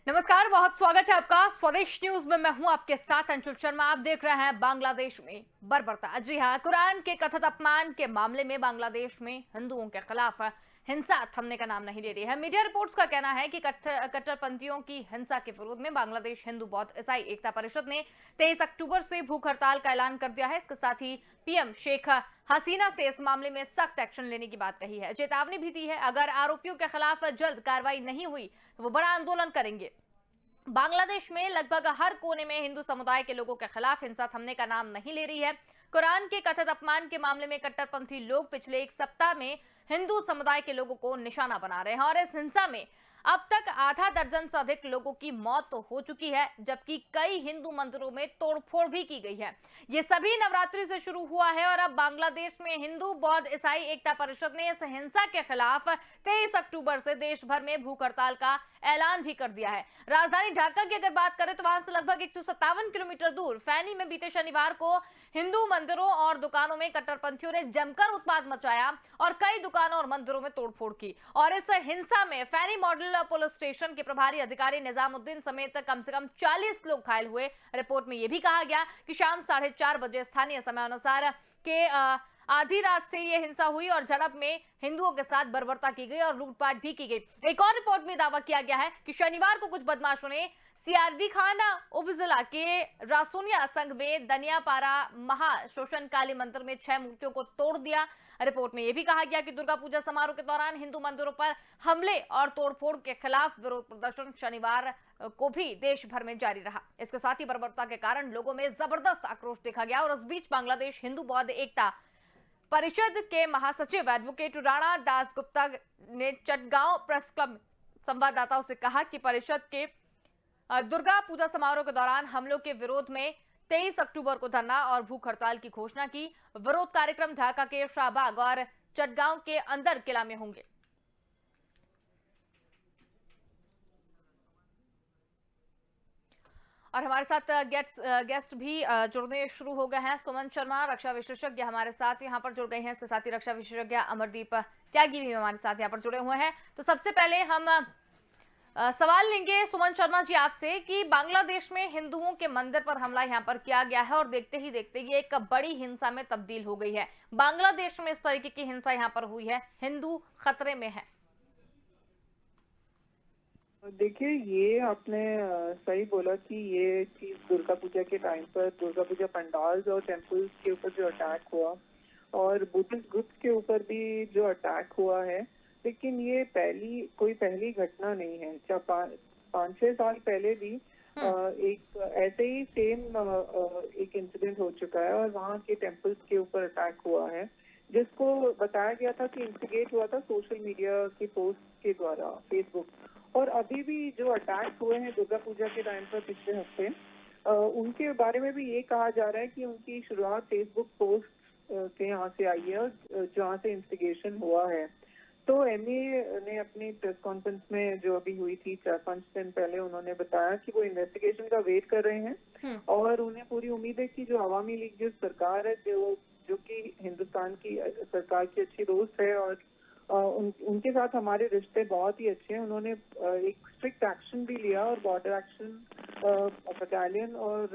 नमस्कार, बहुत स्वागत है आपका स्वदेश न्यूज में। मैं हूं आपके साथ अंशुल शर्मा। आप देख रहे हैं बांग्लादेश में बर्बरता। जी हां, कुरान के कथित अपमान के मामले में बांग्लादेश में हिंदुओं के खिलाफ हिंसा थमने का नाम नहीं ले रही है। मीडिया रिपोर्ट्स का कहना है कि कट्टरपंथियों की हिंसा के विरोध में बांग्लादेश हिंदू बौद्ध ईसाई एकता परिषद ने 23 अक्टूबर से भूख हड़ताल का ऐलान कर दिया है। इसके साथ ही पीएम शेख हसीना से इस मामले में सख्त एक्शन लेने की बात कही है। चेतावनी भी दी है, अगर आरोपियों के खिलाफ जल्द कार्रवाई नहीं हुई तो वो बड़ा आंदोलन करेंगे। बांग्लादेश में लगभग हर कोने में हिंदू समुदाय के लोगों के खिलाफ हिंसा थमने का नाम नहीं ले रही है। कुरान के कथित अपमान के मामले में कट्टरपंथी लोग पिछले एक सप्ताह में हिंदू समुदाय के लोगों को निशाना बना रहे हैं और इस हिंसा में अब तक आधा दर्जन से अधिक लोगों की मौत तो हो चुकी है, जबकि कई हिंदू मंदिरों में तोड़फोड़ भी की गई है। ये सभी नवरात्रि से शुरू हुआ है और अब बांग्लादेश में हिंदू बौद्ध ईसाई एकता परिषद ने इस हिंसा के खिलाफ 23 अक्टूबर से देश भर में भूख हड़ताल का ऐलान भी कर दिया है। राजधानी ढाका की अगर बात करें तो वहां से लगभग 157 किलोमीटर दूर फैनी में बीते शनिवार को हिंदू मंदिरों और दुकानों में कट्टरपंथियों ने जमकर उत्पात मचाया और कई दुकानों और मंदिरों में तोड़फोड़ की। और इस हिंसा में फैनी मॉडल पुलिस स्टेशन के प्रभारी अधिकारी निजामुद्दीन समेत कम से कम 40 लोग घायल हुए। रिपोर्ट में यह भी कहा गया कि शाम 4:30 बजे स्थानीय समय अनुसार के आधी रात से यह हिंसा हुई और झड़प में हिंदुओं के साथ बर्बरता की गई और लूटपाट भी की गई। एक और रिपोर्ट में दावा किया गया है कि शनिवार को कुछ बदमाशों ने सियारदी खाना उपजिला के रासोनिया संघ में दनियापारा महाशोषण काली मंदिर में 6 मूर्तियों को तोड़ दिया। रिपोर्ट में यह भी कहा गया कि दुर्गा पूजा समारोह के दौरान हिंदू मंदिरों पर हमले और तोड़फोड़ के खिलाफ विरोध प्रदर्शन शनिवार को भी देश भर में जारी रहा। इसके साथ ही बर्बरता के कारण लोगों में जबरदस्त आक्रोश देखा गया और इस बीच बांग्लादेश हिंदू बौद्ध एकता परिषद के महासचिव एडवोकेट राणा दास गुप्ता ने चटगांव प्रेस क्लब संवाददाताओं से कहा कि परिषद के दुर्गा पूजा समारोह के दौरान हमलों के विरोध में 23 अक्टूबर को धरना और भूख हड़ताल की घोषणा की। विरोध कार्यक्रम ढाका के शाहबाग और चटगांव के अंदर किला में होंगे। और हमारे साथ गेस्ट भी जुड़ने शुरू हो गए हैं। सुमन शर्मा रक्षा विशेषज्ञ हमारे साथ यहाँ पर जुड़ गए हैं। इसके साथ ही रक्षा विशेषज्ञ अमरदीप त्यागी भी हमारे साथ यहाँ पर जुड़े हुए हैं। तो सबसे पहले हम सवाल लेंगे सुमन शर्मा जी आपसे कि बांग्लादेश में हिंदुओं के मंदिर पर हमला यहाँ पर किया गया है और देखते ही देखते ये एक बड़ी हिंसा में तब्दील हो गई है। बांग्लादेश में इस तरीके की हिंसा यहाँ पर हुई है, हिंदू खतरे में है। देखिए, ये आपने सही बोला कि ये चीज दुर्गा पूजा के टाइम पर दुर्गा पूजा पंडाल्स और टेम्पल्स के ऊपर जो अटैक हुआ और बुद्धिस्ट ग्रुप्स के ऊपर भी जो अटैक हुआ है, लेकिन ये कोई पहली घटना नहीं है। जब 5-6 साल पहले भी एक ऐसे ही सेम एक इंसिडेंट हो चुका है और वहाँ के टेम्पल्स के ऊपर अटैक हुआ है, जिसको बताया गया था कि इंस्टिगेट हुआ था सोशल मीडिया की पोस्ट के द्वारा, फेसबुक। और अभी भी जो अटैक हुए हैं दुर्गा पूजा के टाइम पर पिछले हफ्ते, उनके बारे में भी ये कहा जा रहा है कि उनकी शुरुआत फेसबुक पोस्ट के यहाँ से आई है और जहाँ से इंस्टिगेशन हुआ है। तो एमए ने अपनी प्रेस कॉन्फ्रेंस में जो अभी हुई थी 4-5 दिन पहले, उन्होंने बताया कि वो इन्वेस्टिगेशन का वेट कर रहे हैं और उन्हें पूरी उम्मीद है कि जो अवामी लीग जो सरकार है, जो कि हिंदुस्तान की सरकार की अच्छी दोस्त है और उनके साथ हमारे रिश्ते बहुत ही अच्छे हैं। उन्होंने एक स्ट्रिक्ट एक्शन भी लिया और बॉर्डर एक्शन बटालियन और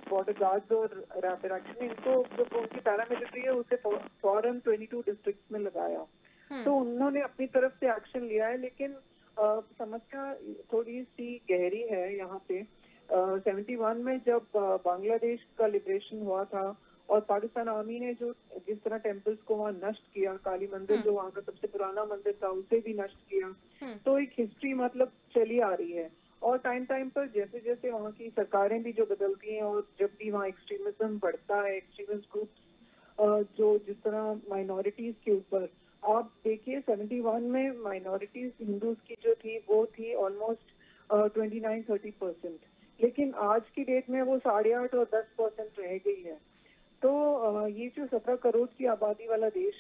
बॉर्डर गार्ड्स और रैपिड एक्शन, इनको जो उनकी पैरामिलिट्री है उसे फौरन 22 डिस्ट्रिक्ट में लगाया। तो उन्होंने अपनी तरफ से एक्शन लिया है, लेकिन समस्या थोड़ी सी गहरी है यहाँ पे। 71 में जब बांग्लादेश का लिबरेशन हुआ था और पाकिस्तान आर्मी ने जो जिस तरह टेम्पल्स को वहाँ नष्ट किया, काली मंदिर जो वहाँ का सबसे पुराना मंदिर था उसे भी नष्ट किया, तो एक हिस्ट्री मतलब चली आ रही है। और टाइम टाइम पर जैसे जैसे वहाँ की सरकारें भी जो बदलती हैं और जब भी वहाँ एक्सट्रीमिज्म बढ़ता है, एक्सट्रीमिस्ट ग्रुप्स जो जिस तरह माइनॉरिटीज के ऊपर, आप देखिए 71 में माइनॉरिटीज हिंदूज की जो थी वो थी ऑलमोस्ट 29-30%, लेकिन आज की डेट में वो 8.5 और 10% रह गई है। तो ये जो 17 करोड़ की आबादी वाला देश,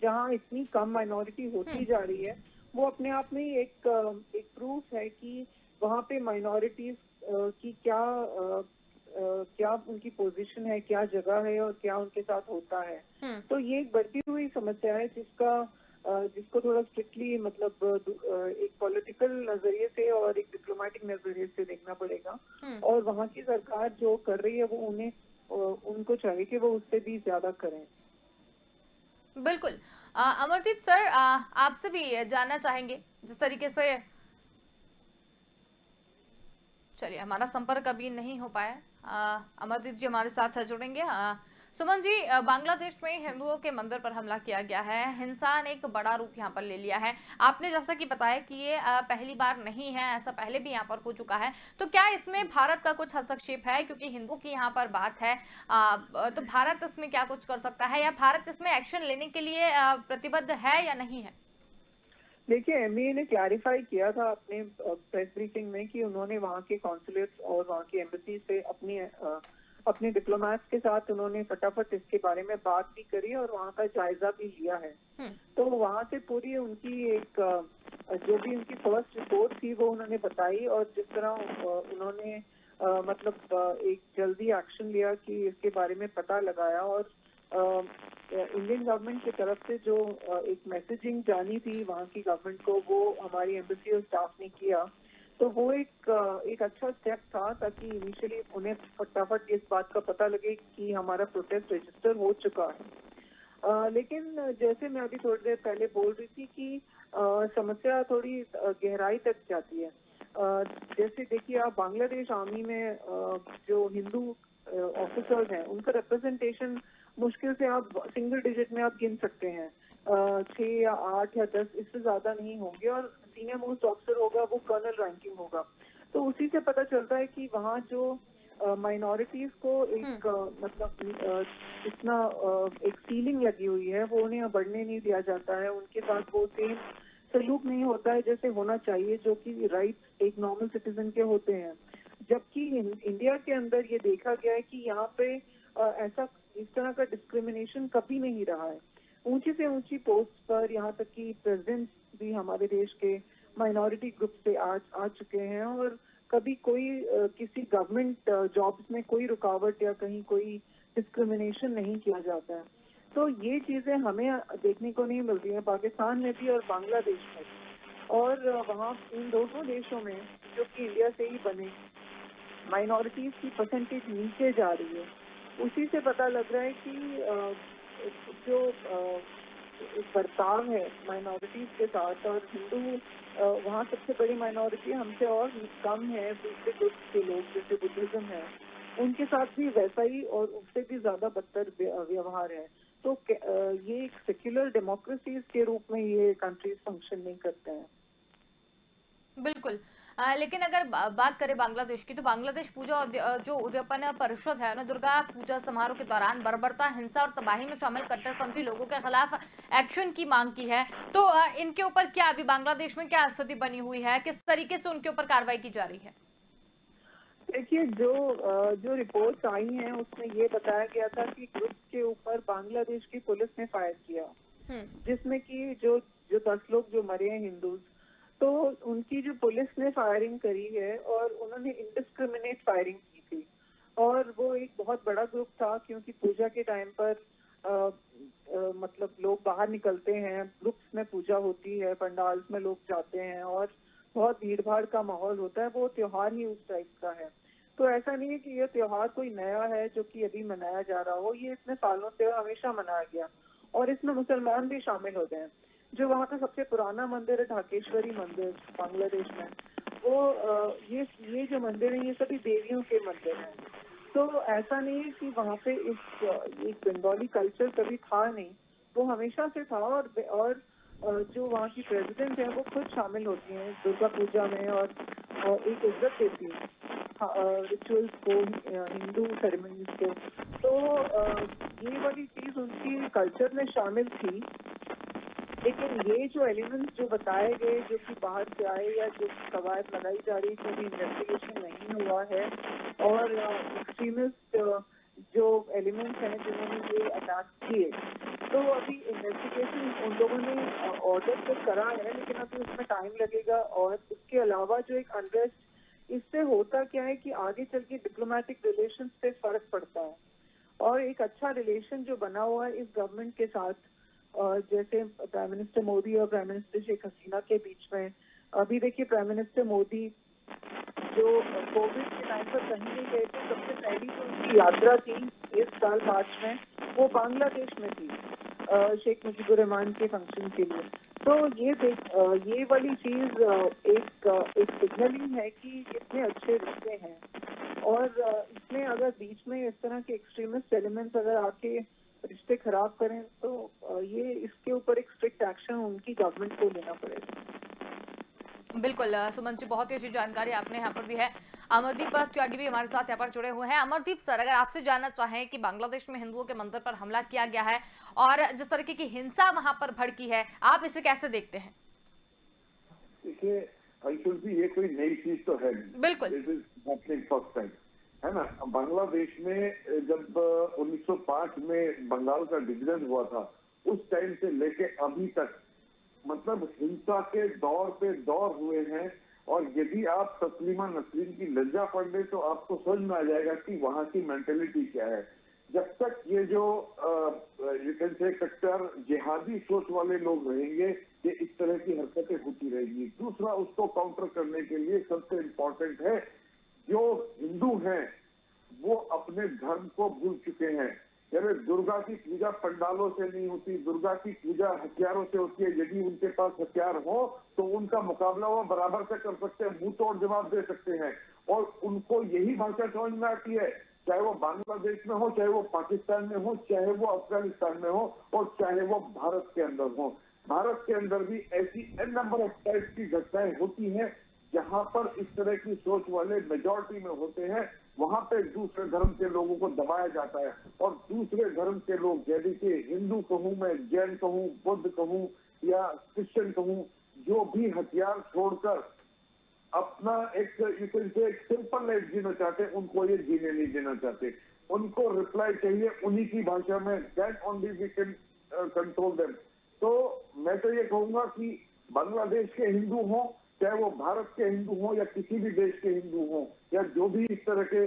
जहाँ इतनी कम माइनॉरिटी होती जा रही है, वो अपने आप में ही एक प्रूफ है कि वहाँ पे माइनॉरिटीज की क्या उनकी पोजीशन है, क्या जगह है और क्या उनके साथ होता है। तो ये एक बढ़ती हुई समस्या है जिसका जिसको थोड़ा स्ट्रिक्टली मतलब एक पॉलिटिकल नजरिए से और एक डिप्लोमेटिक नजरिए से देखना पड़ेगा। और वहाँ की सरकार जो कर रही है वो उनको चाहिए कि वो उससे भी ज्यादा करें। बिल्कुल। अमरदीप सर, आपसे भी जानना चाहेंगे, जिस तरीके से, चलिए हमारा संपर्क अभी नहीं हो पाया। अमरदीप जी हमारे साथ जुड़ेंगे। सुमन जी, बांग्लादेश में हिंदुओं के मंदिर पर हमला किया गया है, हिंसा ने एक बड़ा रूप यहाँ पर ले लिया है। आपने जैसा कि बताया कि ये पहली बार नहीं है, ऐसा पहले भी यहाँ पर हो चुका है। तो क्या इसमें भारत का कुछ हस्तक्षेप है, क्योंकि हिंदू की यहाँ पर बात है? तो भारत इसमें क्या कुछ कर सकता है, या भारत इसमें एक्शन लेने के लिए प्रतिबद्ध है या नहीं है? देखिए, एमईए ने क्लैरिफाई किया था अपने प्रेस ब्रीफिंग में कि उन्होंने वहाँ के कॉन्सुलेट्स और वहाँ की एम्बेसी से अपने डिप्लोमेट्स के साथ उन्होंने फटाफट इसके बारे में बात भी करी और वहाँ का जायजा भी लिया है। तो वहाँ से पूरी उनकी एक जो भी उनकी फर्स्ट रिपोर्ट थी वो उन्होंने बताई, और जिस तरह उन्होंने मतलब एक जल्दी एक्शन लिया कि इसके बारे में पता लगाया, और इंडियन गवर्नमेंट की तरफ से जो एक मैसेजिंग जानी थी वहाँ की गवर्नमेंट को, वो हमारी एम्बेसी और स्टाफ ने किया। तो वो एक अच्छा स्टेप था, ताकि इनिशियली उन्हें फटाफट इस बात का पता लगे कि हमारा प्रोटेस्ट रजिस्टर हो चुका है। लेकिन जैसे मैं अभी थोड़ी देर पहले बोल रही थी कि समस्या थोड़ी गहराई तक जाती है। जैसे देखिए, आप बांग्लादेश आर्मी में जो हिंदू ऑफिसर्स हैं उनका रिप्रेजेंटेशन मुश्किल से आप सिंगल डिजिट में आप गिन सकते हैं, 6 या 8 या 10, इससे ज्यादा नहीं होंगे। और सीनियर मोस्ट ऑफिसर होगा वो कर्नल रैंकिंग होगा। तो उसी से पता चलता है कि वहाँ जो माइनॉरिटीज को एक मतलब इतना एक सीलिंग लगी हुई है, वो उन्हें बढ़ने नहीं दिया जाता है, उनके साथ वो सेम सलूक नहीं होता है जैसे होना चाहिए, जो कि राइट्स एक नॉर्मल सिटीजन के होते हैं। जबकि इंडिया के अंदर ये देखा गया है कि यहाँ पे ऐसा इस तरह का डिस्क्रिमिनेशन कभी नहीं रहा है। ऊंची से ऊंची पोस्ट पर यहाँ तक कि प्रेसिडेंट भी हमारे देश के माइनॉरिटी ग्रुप से आ चुके हैं, और कभी कोई किसी गवर्नमेंट जॉब्स में कोई रुकावट या कहीं कोई डिस्क्रिमिनेशन नहीं किया जाता है। तो ये चीजें हमें देखने को नहीं मिलती हैं पाकिस्तान में भी और बांग्लादेश में भी। और वहाँ इन दोनों देशों में, जो कि इंडिया से ही बने, माइनॉरिटीज की परसेंटेज नीचे जा रही है। उसी से पता लग रहा है कि जो एक बर्ताव है माइनॉरिटीज के साथ, और हिंदू वहाँ सबसे बड़ी माइनॉरिटी हमसे और कम है, दूसरे ग्रुप के लोग जैसे बुद्धिज्म है, उनके साथ भी वैसा ही और उससे भी ज्यादा बदतर व्यवहार है। तो ये एक सेक्युलर डेमोक्रेसीज के रूप में ये कंट्रीज फंक्शन नहीं करते हैं। बिल्कुल। लेकिन अगर बात करें बांग्लादेश की, तो बांग्लादेश पूजा जो उद्यापन परिषद है ना, दुर्गा पूजा समारोह के दौरान बर्बरता, हिंसा और तबाही में शामिल कट्टरपंथी लोगों के खिलाफ एक्शन की मांग की है। तो इनके ऊपर क्या अभी बांग्लादेश में क्या स्थिति बनी हुई है, किस तरीके से उनके ऊपर कार्रवाई की जा रही है? देखिए, जो रिपोर्ट्स आई हैं उसमें ये बताया गया था कि ग्रुप के ऊपर बांग्लादेश की पुलिस ने फायर किया, जिसमें कि जो जो 10 लोग जो मरे हैं हिंदूज, तो उनकी जो पुलिस ने फायरिंग करी है और उन्होंने इंडिस्क्रिमिनेट फायरिंग की थी। और वो एक बहुत बड़ा ग्रुप था, क्योंकि पूजा के टाइम पर मतलब लोग बाहर निकलते हैं, ग्रुप्स में पूजा होती है, पंडाल्स में लोग जाते हैं और बहुत भीड़ भाड़ का माहौल होता है। वो त्योहार ही उस टाइप का है। तो ऐसा नहीं है कि ये त्योहार कोई नया है जो कि अभी मनाया जा रहा हो, ये इतने सालों से हमेशा मनाया गया, और इसमें मुसलमान भी शामिल होते हैं। जो वहाँ का सबसे पुराना मंदिर है ढाकेश्वरी मंदिर बांग्लादेश में, वो ये जो मंदिर है ये सभी देवियों के मंदिर हैं। तो ऐसा नहीं है कि वहाँ पे एक बंगाली कल्चर कभी था नहीं, वो हमेशा से था। और जो वहाँ की प्रेसिडेंट है वो खुद शामिल होती हैं दुर्गा पूजा में, और एक इज्जत देती है रिचुअल्स को, हिंदू सेरेमनीज को। तो ये वाली चीज उनकी कल्चर में शामिल थी। लेकिन ये जो एलिमेंट्स जो बताए गए, जो कि बाहर से आए या जो कवायद लगाई जा रही है, कि इन्वेस्टिगेशन नहीं हुआ है, और एक्सट्रीमिस्ट जो एलिमेंट्स हैं जिन्होंने ये अटैक किए, तो अभी इन्वेस्टिगेशन उन लोगों ने ऑर्डर तो करा है, लेकिन अभी उसमें टाइम लगेगा। और उसके अलावा जो एक अनरेस्ट, इससे होता क्या है कि आगे चल के डिप्लोमेटिक रिलेशन पे फर्क पड़ता है। और एक अच्छा रिलेशन जो बना हुआ है इस गवर्नमेंट के साथ, जैसे प्राइम मिनिस्टर मोदी और प्राइम मिनिस्टर शेख हसीना के बीच में, अभी देखिए प्राइम मिनिस्टर मोदी जो कोविड के टाइम पर कहीं नहीं गए थे, सबसे पहली जो उनकी यात्रा थी इस साल मार्च में, वो बांग्लादेश में थी शेख मुजीबुर रहमान के फंक्शन के लिए। तो ये वाली चीज एक सिग्नलिंग है कि कितने अच्छे रिश्ते हैं। और इसमें अगर बीच में इस तरह के एक्सट्रीमिस्ट एलिमेंट्स अगर आके रिश्ते खराब करें तो ये इसके ऊपर एक स्ट्रिक्ट एक्शन उनकी गवर्नमेंट को लेना पड़ेगा। बिल्कुल सुमन जी, बहुत ही अच्छी जानकारी आपने यहाँ पर दी है। अमरदीप त्यागी भी हमारे साथ यहाँ पर जुड़े हुए हैं। अमरदीप सर, अगर आपसे जानना चाहें कि बांग्लादेश में हिंदुओं के मंदिर पर हमला किया गया है और जिस तरीके की हिंसा वहां पर भड़की है, आप इसे कैसे देखते हैं? देखिए अंशुल जी, ये कोई नई चीज तो है नहीं। बिल्कुल। This is happening first time, है ना। बांग्लादेश में जब 1905 में बंगाल का डिवीजन हुआ था, उस टाइम से लेके अभी तक मतलब हिंसा के दौर पे दौर हुए हैं। और यदि आप तस्लीमा नसरीन की लज्जा पढ़ ले तो आपको समझ में आ जाएगा कि वहां की मेंटेलिटी क्या है। जब तक ये जो यू कैन से कट्टर जिहादी सोच वाले लोग रहेंगे, ये इस तरह की हरकतें होती रहेगी। दूसरा, उसको काउंटर करने के लिए सबसे इम्पोर्टेंट है, जो हिंदू हैं वो अपने धर्म को भूल चुके हैं। यानी दुर्गा की पूजा पंडालों से नहीं होती, दुर्गा की पूजा हथियारों से होती है। यदि उनके पास हथियार हो तो उनका मुकाबला वो बराबर से कर सकते हैं, मुंह तोड़ जवाब दे सकते हैं। और उनको यही भाषा समझ में आती है, चाहे वो बांग्लादेश में हो, चाहे वो पाकिस्तान में हो, चाहे वो अफगानिस्तान में हो, और चाहे वो भारत के अंदर हो। भारत के अंदर भी ऐसी एन नंबर ऑफ टाइप की घटनाएं होती हैं जहां पर इस तरह की सोच वाले मेजॉरिटी में होते हैं। वहां पे दूसरे धर्म के लोगों को दबाया जाता है, और दूसरे धर्म के लोग, जैसे कि हिंदू कहूं, मैं जैन कहूं, बुद्ध कहूं या क्रिश्चियन कहूं, जो भी हथियार छोड़कर अपना एक सिंपल लाइफ जीना चाहते हैं, उनको ये जीने नहीं देना चाहते। उनको रिप्लाई चाहिए उन्हीं की भाषा में, then only we can control them. तो मैं तो ये कहूंगा कि बांग्लादेश के हिंदू हों, चाहे वो भारत के हिंदू हों या किसी भी देश के हिंदू हों, या जो भी इस तरह के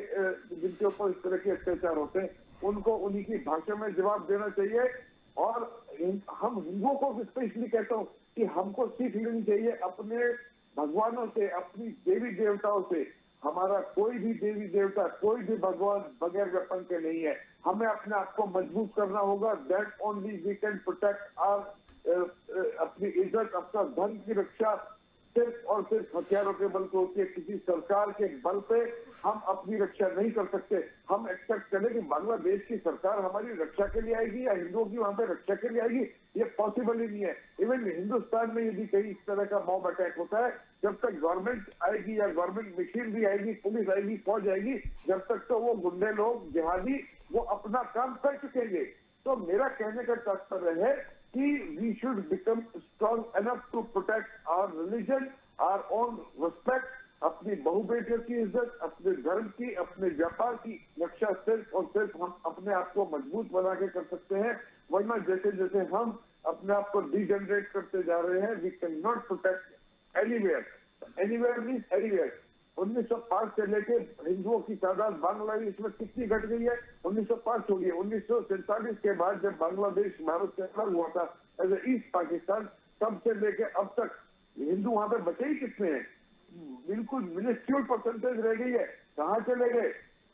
जिनके ऊपर इस तरह के अत्याचार होते हैं, उनको उन्हीं की भाषा में जवाब देना चाहिए। और हम हिंदुओं को स्पेशली कहता हूँ कि हमको सीख लेनी चाहिए अपने भगवानों से, अपनी देवी देवताओं से। हमारा कोई भी देवी देवता, कोई भी भगवान बगैर वेपन के नहीं है। हमें अपने आप को मजबूत करना होगा। That only we can protect our अपनी इज्जत, अपना धर्म की रक्षा सिर्फ और सिर्फ हथियारों के बल पे होती है। किसी सरकार के बल पे हम अपनी रक्षा नहीं कर सकते। हम एक्सपेक्ट करें कि बांग्लादेश की सरकार हमारी रक्षा के लिए आएगी या हिंदुओं की वहां पे रक्षा के लिए आएगी, ये पॉसिबल ही नहीं है। इवन हिंदुस्तान में यदि कहीं इस तरह का मॉब अटैक होता है, जब तक गवर्नमेंट आएगी या गवर्नमेंट मशीनरी आएगी, पुलिस आएगी, फौज आएगी, जब तक तो वो गुंडे लोग, जिहादी, वो अपना काम कर चुकेंगे। तो मेरा कहने का तात्पर्य है कि we should become strong enough to protect our religion, our own respect, अपनी बहु बेटियों की इज्जत, अपने धर्म की, अपने व्यापार की रक्षा सिर्फ और सिर्फ हम अपने आप को मजबूत बना के कर सकते हैं। वरना जैसे जैसे हम अपने आप को डिजनरेट करते जा रहे हैं, we can not protect anywhere. Anywhere means anywhere. 1905 से लेके हिंदुओं की तादाद बांग्लादेश में कितनी घट गई है? 1905 छोड़िए, 1947 के बाद जब बांग्लादेश भारत से अलग हुआ था एज ए ईस्ट पाकिस्तान, तब से लेके अब तक हिंदू वहां पे बचे ही कितने हैं? बिल्कुल मिनिस्ट्रियल परसेंटेज रह गई है। कहाँ चले गए?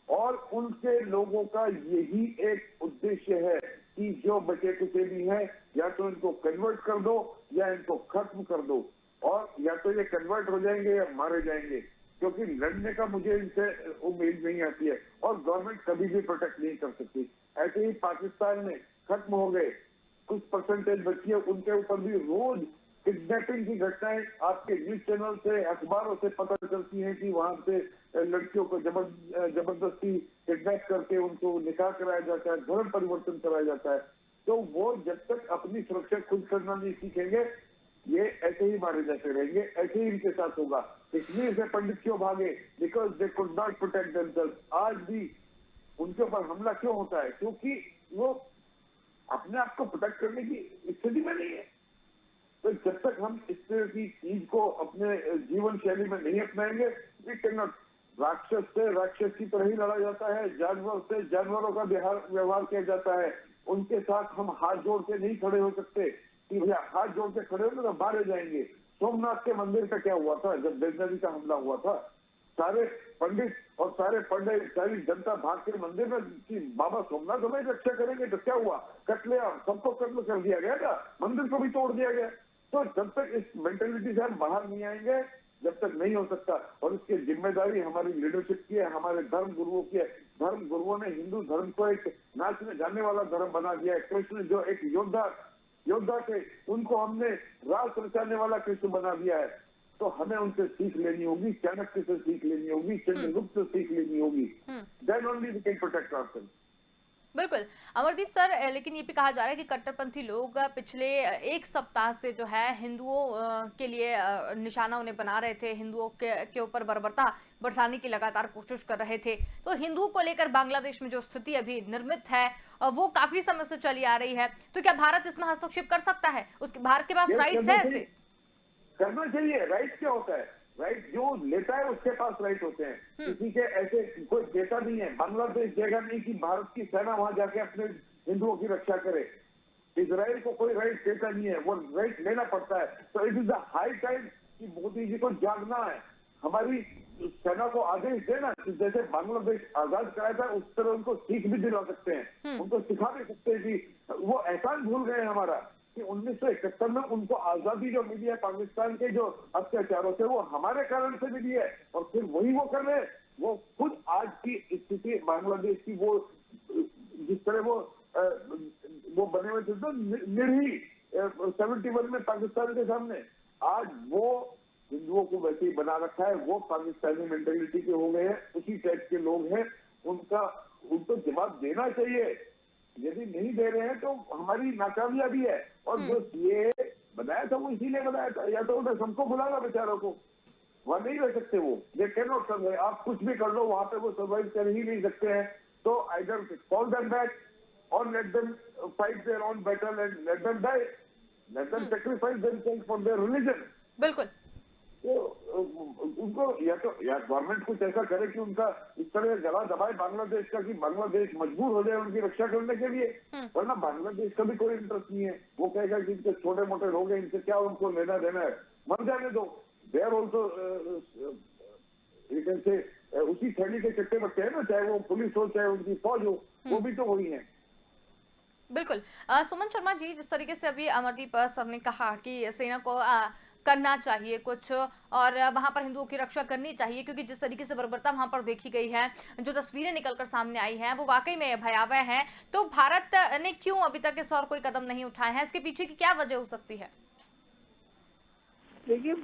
और उनके लोगों का यही एक उद्देश्य है कि जो बचे कुचे भी हैं, या तो इनको कन्वर्ट कर दो या इनको खत्म कर दो। और या तो ये कन्वर्ट हो जाएंगे या मारे जाएंगे, क्योंकि लड़ने का मुझे इनसे उम्मीद नहीं आती है। और गवर्नमेंट कभी भी प्रोटेक्ट नहीं कर सकती। ऐसे ही पाकिस्तान में खत्म हो गए, कुछ परसेंटेज बची है, उनके ऊपर भी रोज किडनैपिंग की घटनाएं आपके न्यूज चैनल से, अखबारों से पता चलती हैं कि वहां से लड़कियों को जबरदस्ती किडनैप करके उनको निकाह कराया जाता है, धर्म परिवर्तन कराया जाता है। तो वो जब तक अपनी सुरक्षा खुद करना नहीं सीखेंगे, ये ऐसे ही मारे जाते रहेंगे, ऐसे ही इनके साथ होगा। कश्मीर से पंडित क्यों भागे? Because they could not protect themselves. आज भी उनके ऊपर हमला क्यों होता है? क्योंकि वो अपने आप को प्रोटेक्ट करने की स्थिति में नहीं है। तो जब तक हम इस तरह की चीज को अपने जीवन शैली में नहीं अपनाएंगे, वी कैन नॉट। राक्षस से राक्षस की तरह ही लड़ा जाता है, जानवर से जानवरों का व्यवहार किया जाता है। उनके साथ हम हाथ जोड़ के नहीं खड़े हो सकते कि भैया हाथ जोड़ के खड़े हो तो मारे जाएंगे। सोमनाथ के मंदिर का क्या हुआ था जब बेलनरी का हमला हुआ था? सारे पंडित और सारे पंडित सारी जनता भाग के मंदिर में कि बाबा सोमनाथ हमें रक्षा करेंगे, तो क्या हुआ? कत्ले सबको कत्ल कर दिया गया क्या? मंदिर को भी तोड़ दिया गया। तो जब तक इस मेंटेलिटी से हम बाहर नहीं आएंगे, जब तक नहीं हो सकता। और इसकी जिम्मेदारी हमारी लीडरशिप की है, हमारे धर्म गुरुओं की है। धर्म गुरुओं ने हिंदू धर्म को एक नाचने जाने वाला धर्म बना दिया है। कृष्ण जो एक योद्धा थे, उनको हमने राष्ट्र रचाने वाला कृष्ण बना दिया है। तो हमें उनसे सीख लेनी होगी, चाणक्य से सीख लेनी होगी, चंद्रगुप्त से सीख लेनी होगी। Then only we can protect ourselves. बिल्कुल। अमरदीप सर, लेकिन ये भी कहा जा रहा है कि कट्टरपंथी लोग पिछले एक सप्ताह से जो है हिंदुओं के लिए निशाना उन्हें बना रहे थे, हिंदुओं के ऊपर बर्बरता बरसाने की लगातार कोशिश कर रहे थे। तो हिंदुओं को लेकर बांग्लादेश में जो स्थिति अभी निर्मित है वो काफी समय से चली आ रही है। तो क्या भारत इसमें हस्तक्षेप कर सकता है? उसके भारत के पास राइट्स है ऐसे? करना चाहिए। राइट क्या होता है? राइट जो लेता है उसके पास राइट होते हैं, किसी के ऐसे कोई देता नहीं है। बांग्लादेश देगा नहीं कि भारत की सेना वहां जाके अपने हिंदुओं की रक्षा करे। इजराइल को कोई राइट देता नहीं है, वो राइट लेना पड़ता है। तो it is the high time कि मोदी जी को जागना है, हमारी सेना को आदेश देना। जैसे बांग्लादेश आजाद कराया था उस तरह उनको सीख भी दिला सकते हैं, उनको सिखा भी सकते हैं कि वो एहसान भूल गए हमारा कि 1971 में उनको आजादी जो मिली है पाकिस्तान के जो अत्याचारों से, वो हमारे कारण से मिली है। और फिर वही वो कर रहे हैं। वो खुद आज की स्थिति बांग्लादेश की वो जिस तरह वो बने हुए थे तो निर्ही 71 में पाकिस्तान के सामने, आज वो हिंदुओं को वैसे ही बना रखा है। वो पाकिस्तानी मेंटेलिटी के हो गए हैं, उसी टाइप के लोग हैं। उनको जवाब देना चाहिए। यदि नहीं दे रहे हैं तो हमारी नाकामयाबी है। और जो सीए बनाया था वो इसीलिए बनाया था, या तो उन्हें सबको बुलाना बेचारों को, वहां नहीं रह सकते वो। ये कैनॉट सर्वाइव। आप कुछ भी कर लो वहां पे वो सर्वाइव कर ही नहीं सकते हैं। तो आइदर कॉल देम बैक और let them fight their own battle and let them die, let them sacrifice themselves for their religion. बिल्कुल। तो उनको या गवर्नमेंट कुछ ऐसा करे कि उनका इस तरह गला दबाए बांग्लादेश का कि बांग्लादेश मजबूर हो जाए उनकी रक्षा करने के लिए। वरना बांग्लादेश का भी कोई इंटरेस्ट नहीं है। वो कहेगा कि इनके छोटे मोटे लोग हैं, इनसे क्या उनको लेना देना है, मर जाने दो। दे आर ऑल्सो से उसी थैली के चट्टे बट्टे हैं ना, चाहे वो पुलिस हो चाहे उनकी फौज हो, वो भी तो वही है। बिल्कुल। सुमन शर्मा जी, जिस तरीके से अभी अमरदीप सर ने कहा कि सेना को करना चाहिए कुछ और वहां पर हिंदुओं की रक्षा करनी चाहिए, क्योंकि जिस तरीके से बर्बरता वहां पर देखी गई है, जो तस्वीरें निकलकर सामने आई हैं वो वाकई में भयावह है। तो भारत ने क्यों अभी तक इस और कोई कदम नहीं उठाए हैं? इसके पीछे की क्या वजह हो सकती है? देखिए,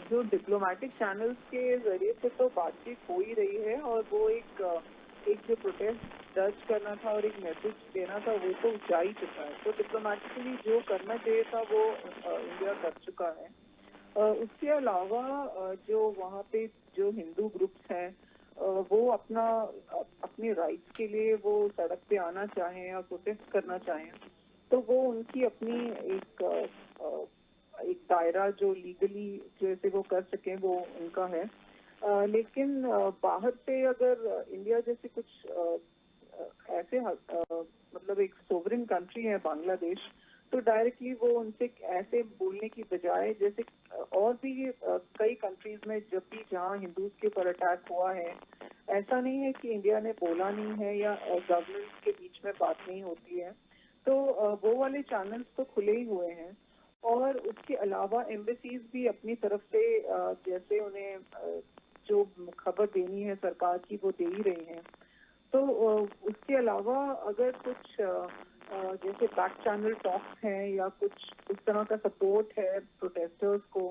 जो डिप्लोमेटिक चैनल्स के जरिए से तो बातचीत हो ही रही है, और वो एक जो प्रोटेस्ट दर्ज करना था और एक मैसेज देना था वो तो जा ही चुका है। तो डिप्लोमेटिकली जो करना चाहिए था वो इंडिया कर चुका है। उसके अलावा जो वहाँ पे जो हिंदू ग्रुप्स हैं वो अपने राइट्स के लिए वो सड़क पे आना चाहें या प्रोटेस्ट करना चाहें, तो वो उनकी अपनी एक दायरा जो लीगली जैसे वो कर सकें वो उनका है। लेकिन बाहर से अगर इंडिया जैसे कुछ ऐसे मतलब एक सोवरेन कंट्री है बांग्लादेश, तो डायरेक्टली वो उनसे ऐसे बोलने की बजाय, जैसे और भी कई कंट्रीज में जब भी जहाँ हिंदूज के ऊपर अटैक हुआ है, ऐसा नहीं है कि इंडिया ने बोला नहीं है या गवर्नमेंट के बीच में बात नहीं होती है। तो वो वाले चैनल्स तो खुले ही हुए हैं। और उसके अलावा एम्बेसीज भी अपनी तरफ से जैसे उन्हें जो खबर देनी है सरकार की वो दे ही रही हैं। तो उसके अलावा अगर कुछ जैसे बैक चैनल टॉक्स हैं या कुछ इस तरह का सपोर्ट है प्रोटेस्टर्स को,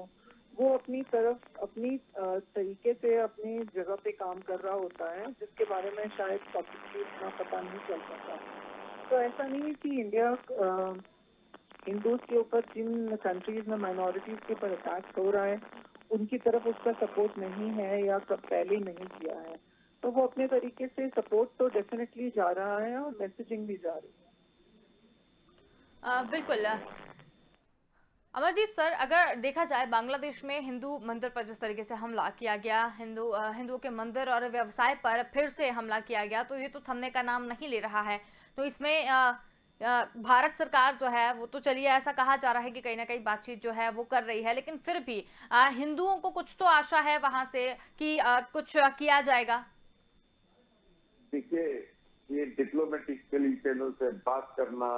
वो अपनी तरफ अपनी तरीके से अपनी जगह पे काम कर रहा होता है, जिसके बारे में शायद पब्लिकली इतना पता नहीं चल पाता। तो ऐसा नहीं है कि इंडिया हिंदूज के ऊपर जिन कंट्रीज में माइनॉरिटीज के ऊपर अटैक हो रहा है उनकी तरफ उसका सपोर्ट नहीं है या कब पहले नहीं किया है। तो वो अपने तरीके से सपोर्ट तो डेफिनेटली जा रहा है और मैसेजिंग भी जा रही है। बिल्कुल। अमरदीप सर, अगर देखा जाए बांग्लादेश में हिंदू मंदिर पर जिस तरीके से हमला किया गया, हिंदुओं के मंदिर और व्यवसाय पर फिर से हमला किया गया, तो ये तो थमने का नाम नहीं ले रहा है। तो इसमें भारत सरकार जो है वो तो चलिए ऐसा कहा जा रहा है कि कहीं ना कहीं बातचीत जो है वो कर रही है, लेकिन फिर भी हिंदुओं को कुछ तो आशा है वहां से कि कुछ किया जाएगा। देखिए, ये डिप्लोमेटिकली चैनल से बात करना,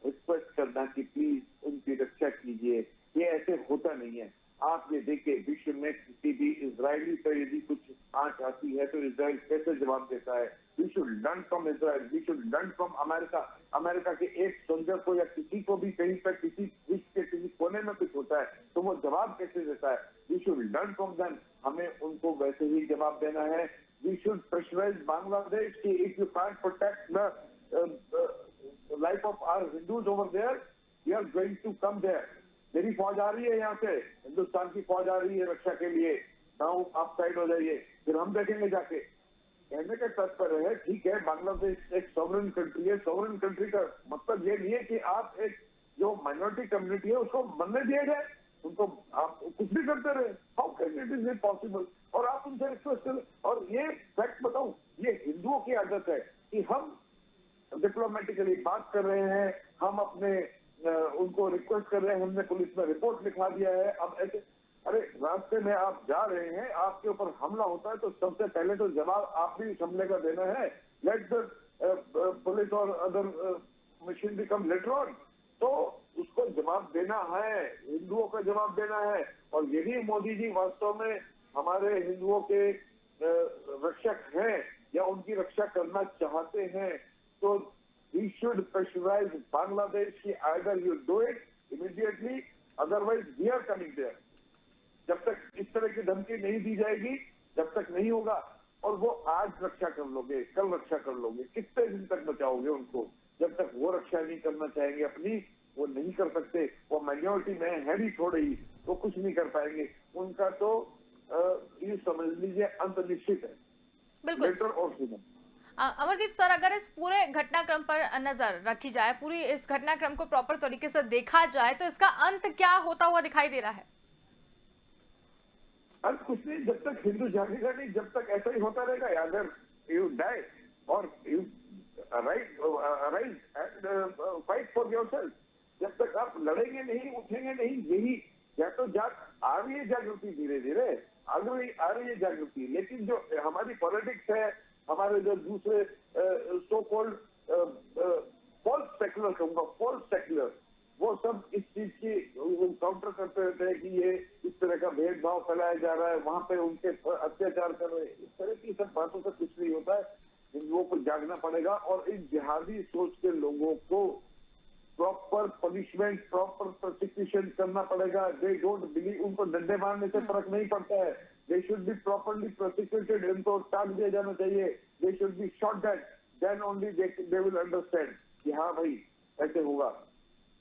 रिक्वेस्ट करना कि प्लीज उनकी रक्षा कीजिए, ये ऐसे होता नहीं है। आप ये देखिए, विश्व में किसी भी इजरायली पर यदि कुछ आंच आती है तो इजराइल कैसे जवाब देता है। We should learn from Israel, we should learn from America. America के एक सोल्जर को या किसी को भी कहीं पर किसी विश्व के किसी कोने में कुछ होता है तो वो जवाब कैसे देता है। We should learn from them, हमें उनको वैसे ही जवाब देना है। We should pressurize Bangladesh कि if you can't protect the life of our Hindus over there, we are going to come there. मेरी फौज आ रही है यहाँ से, हिंदुस्तान की फौज आ रही है रक्षा के लिए। नाउ आप साइड हो जाइए, फिर हम देखेंगे जाके। कहने का तात्पर्य है, ठीक है, बांग्लादेश एक सॉवरेन कंट्री है। सॉवरेन कंट्री का मतलब ये नहीं है कि आप एक जो माइनॉरिटी कम्युनिटी है उसको बनने दिया जाए, उनको आप कुछ भी करते रहे। How can it is possible. और आप उनसे रिक्वेस्ट करें। और ये फैक्ट बताऊं, ये हिंदुओं की आदत है कि हम डिप्लोमेटिकली बात कर रहे हैं, हम अपने उनको रिक्वेस्ट कर रहे हैं, हमने पुलिस में रिपोर्ट लिखा दिया है। अब ऐसे, अरे रास्ते में आप जा रहे हैं, आपके ऊपर हमला होता है तो सबसे पहले तो जवाब आप भी उस हमले का देना है। लेट द पुलिस और other machinery come later on, तो उसको जवाब देना है, हिंदुओं का जवाब देना है। और यदि मोदी जी वास्तव में हमारे हिंदुओं के रक्षक हैं या उनकी रक्षा करना चाहते हैं तो वी शुड प्रेशराइज बांग्लादेश की either you do it immediately, otherwise we are coming there. जब तक इस तरह की धमकी नहीं दी जाएगी, जब तक नहीं होगा। और वो आज रक्षा कर लोगे, कल रक्षा कर लोगे, कितने दिन तक बचाओगे उनको। जब तक वो रक्षा नहीं करना चाहेंगे अपनी, वो नहीं कर सकते। वो माइनॉरिटी में है भी थोड़े ही, वो कुछ नहीं कर पाएंगे। उनका तो ये समझ लीजिए अंत निश्चित है। बिल्कुल। लेटर और सुनो। अमरदीप सर, अगर इस पूरे घटनाक्रम पर नजर रखी जाए, पूरी इस घटनाक्रम को प्रॉपर तरीके से देखा जाए, तो इसका अंत क्या होता हुआ दिखाई दे रहा है? अंत कुछ नहीं, जब तक हिंदू जागेगा नहीं, जब तक ऐसा ही होता रहेगा। अगर यू डाई और you rise and fight for yourself, जब तक आप लड़ेंगे नहीं, उठेंगे नहीं, यही या तो आ रही है जागृति, धीरे धीरे आ रही है जागृति। लेकिन जो हमारी पॉलिटिक्स है, हमारे जो दूसरे सो कॉल्ड फॉल्स सेक्युलर, कहूंगा फॉल्स सेक्युलर, वो सब इस चीज की काउंटर करते रहते हैं कि ये इस तरह का भेदभाव फैलाया जा रहा है, वहां पे उनके अत्याचार कर रहे हैं। इस तरह की सब बातों से कुछ नहीं होता है। हिंदुओं को जागना पड़ेगा और इन जिहादी सोच के लोगों को प्रॉपर पनिशमेंट, प्रॉपर प्रोसिक्यूशन करना पड़ेगा। दे डोंट बिलीव, उनको डंडे मारने से फर्क नहीं पड़ता है। They should be properly prosecuted, इनको टांग दिया जाना चाहिए। They should be shot dead, then only they will understand कि हाँ भाई ऐसे होगा।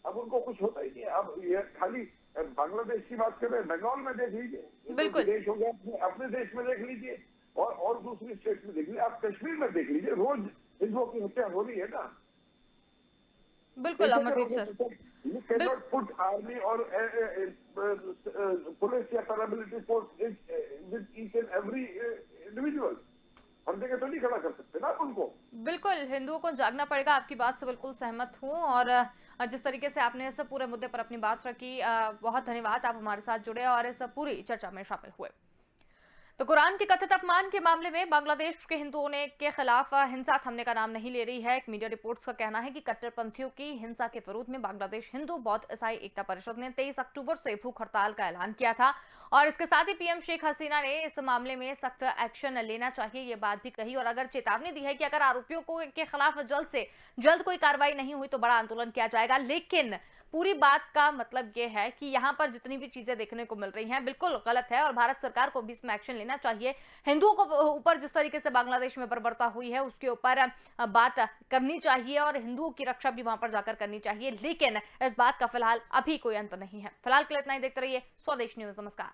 अब उनको कुछ होता ही नहीं है। अब ये खाली बांग्लादेश की बात कर रहे हैं, बंगाल में देख लीजिए, बिल्कुल। देश हो गया, अपने देश में देख लीजिए और दूसरी स्टेट में देख लीजिए, आप कश्मीर में देख लीजिए, रोज हिंदुओं की हत्या हो रही है ना। बिल्कुल Amardeep sir. You cannot put army or police या paramilitary force with each and every individual. हर जगह तो नहीं खड़ा कर सकते ना उनको। बिल्कुल, हिंदुओं को जागना पड़ेगा, आपकी बात से बिल्कुल सहमत हूँ। और जिस तरीके से आपने इस पूरे मुद्दे पर अपनी बात रखी, बहुत धन्यवाद, आप हमारे साथ जुड़े और इस पूरी चर्चा में शामिल हुए। तो कुरान के कथित अपमान के मामले में बांग्लादेश के हिंदुओं ने के खिलाफ हिंसा थमने का नाम नहीं ले रही है। एक मीडिया रिपोर्ट्स का कहना है कि कट्टरपंथियों की हिंसा के विरोध में बांग्लादेश हिंदू बौद्ध ईसाई एकता परिषद ने 23 अक्टूबर से भूख हड़ताल का ऐलान किया था और इसके साथ ही पीएम शेख हसीना ने इस मामले में सख्त एक्शन लेना चाहिए ये बात भी कही और अगर चेतावनी दी है कि अगर आरोपियों को के खिलाफ जल्द से जल्द कोई कार्रवाई नहीं हुई तो बड़ा आंदोलन किया जाएगा। लेकिन पूरी बात का मतलब यह है कि यहाँ पर जितनी भी चीजें देखने को मिल रही हैं बिल्कुल गलत है और भारत सरकार को भी इसमें एक्शन लेना चाहिए। हिंदुओं को ऊपर जिस तरीके से बांग्लादेश में बर्बरता हुई है उसके ऊपर बात करनी चाहिए और हिंदुओं की रक्षा भी वहां पर जाकर करनी चाहिए। लेकिन इस बात का फिलहाल अभी कोई अंत नहीं है। फिलहाल के लिए इतना ही, देखते रहिए स्वदेश न्यूज। नमस्कार।